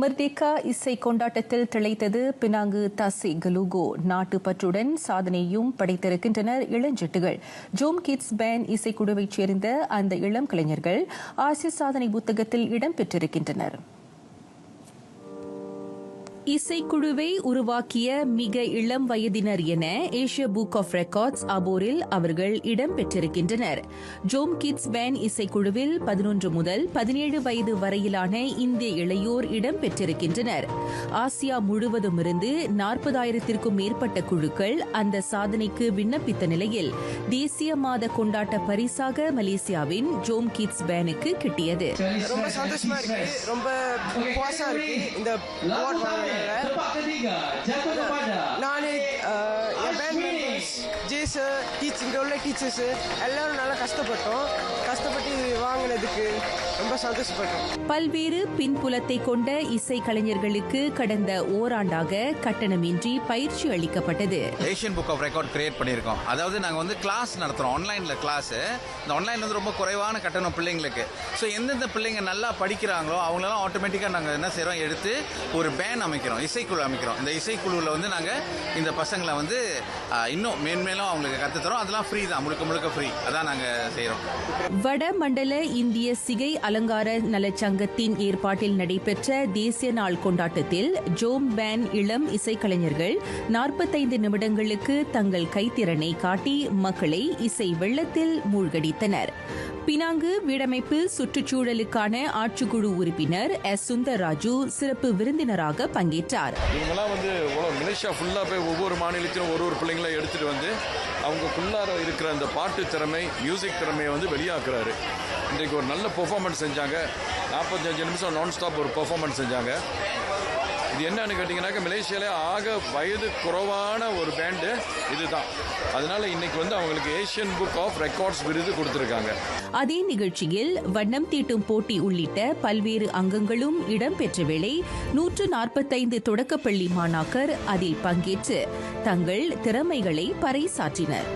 Merdeka இசை கொண்டாட்டத்தில் திளைத்தது Penang தசி கலுகோ. நாட்டுப்பற்றுடன் சாதனையும் படைத்திருக்கின்றனர் இளஞ்சிட்டுகள். ஜோம் கிட்ஸ் பேண்ட் இசைக்குழுவைச் சேர்ந்த அந்த இளம் கலைஞர்கள் ஆசிய சாதனை புத்தகத்தில் இடம்பெற்றிருக்கின்றனர். இசைக்குழுவை உருவாக்கிய மிக இளம் வயதினர் என ஏசியா புக் ஆஃப் ரெக்கார்ட்ஸ் அபோரில் அவர்கள் இடம்பெற்றிருக்கின்றனர். ஜோம் கிட்ஸ் பேண்ட் இசைக்குழுவில் 11 முதல் 17 வயது வரையிலான இந்திய இளையோர் இடம்பெற்றிருக்கின்றனர். ஆசியா முழுவதுமிருந்து 40,000-க்கும் மேற்பட்ட குழுக்கள் அந்த சாதனைக்கு விண்ணப்பித்த நிலையில் தேசிய மாத கொண்டாட்ட பரிசாக மலேசியாவின் ஜோம் கிட்ஸ் பேண்டுக்கு கிட்டியது. ரொம்ப சந்தோஷமா இருக்கு, ரொம்ப புவாசா இருக்கு. இந்த நானு என் பேண்ட் மெம்பர்ஸ் ஜேஸ் இங்கே உள்ள டீச்சர்ஸ் எல்லாரும் நல்லா கஷ்டப்பட்டு வாங்கினதுக்கு ரொம்ப சந்தோஷப்பட்டோம். பல்வேறு பின்புலத்தை கொண்ட இசை கலைஞர்களுக்கு கடந்த ஓராண்டாக கட்டணமின்றி பயிற்சி அளிக்கப்பட்டது. Asian book of record create பண்ணியிருக்கோம். அதாவது நாங்கள் கிளாஸ் நடத்துகிறோம், ஆன்லைன்ல கிளாஸ். இந்த ஆன்லைன்ல ரொம்ப குறைவான கட்டணம் பிள்ளைங்களுக்கு. ஸோ எந்தெந்த பிள்ளைங்க நல்லா படிக்கிறாங்களோ அவங்களெல்லாம் ஆட்டோமேட்டிக்காக நாங்கள் என்ன செய்கிறோம், எடுத்து ஒரு பேண்ட் அமைக்கிறோம், இசைக்குழு அமைக்கிறோம். இந்த இசைக்குழுவில் நாங்கள் இந்த பசங்களை இன்னும் மேன்மேலும் அவங்களுக்கு கற்றுத்தரோம். அதெல்லாம் ஃப்ரீ தான், முழுக்க ஃப்ரீ. அதான் நாங்கள் செய்கிறோம். வடமண்டல இந்திய சிகை அலங்கார நலச்சங்கத்தின் ஏற்பாட்டில் நடைபெற்ற தேசிய நாள் கொண்டாட்டத்தில் ஜோம் பேண்ட் இளம் இசைக்கலைஞர்கள் 45 நிமிடங்களுக்கு தங்கள் கைத்திறனை காட்டி மக்களை இசை வெள்ளத்தில் மூழ்கடித்தனர். பினாங்கு வீடமைப்பு சுற்றுச்சூழலுக்கான ஆட்சிக்குழு உறுப்பினர் எஸ் சுந்தர்ராஜு சிறப்பு விருந்தினராக பங்கேற்றார். இவங்கெல்லாம் மலேசியா ஃபுல்லாக போய் ஒவ்வொரு மாநிலத்திலும் ஒரு பிள்ளைங்களை எடுத்துட்டு அவங்களுக்குள்ளார இருக்கிற அந்த பாட்டு திறமை, மியூசிக் திறமையை வெளியாக்குறாரு. இன்றைக்கு ஒரு நல்ல பெர்ஃபார்மன்ஸ் செஞ்சாங்க. 45 நிமிஷம் நான் ஸ்டாப் ஒரு பெர்ஃபார்மன்ஸ் செஞ்சாங்க. இது என்னன்னு கேட்டிங்கன்னாக்க மலேசியாவிலே ஆக வயது குறைவான ஒரு பேண்டு இதுதான். அதனால இன்னைக்கு அவங்களுக்கு ஏசியன் புக் ஆஃப் ரெக்கார்ட்ஸ் விருது கொடுத்திருக்காங்க. அதே நிகழ்ச்சியில் வண்ணம் தீட்டும் போட்டி உள்ளிட்ட பல்வேறு அங்கங்களும் இடம்பெற்ற வேளை 145 தொடக்கப்பள்ளி மாணாக்கர் அதில் பங்கேற்று தங்கள் திறமைகளை பறைசாற்றினர்.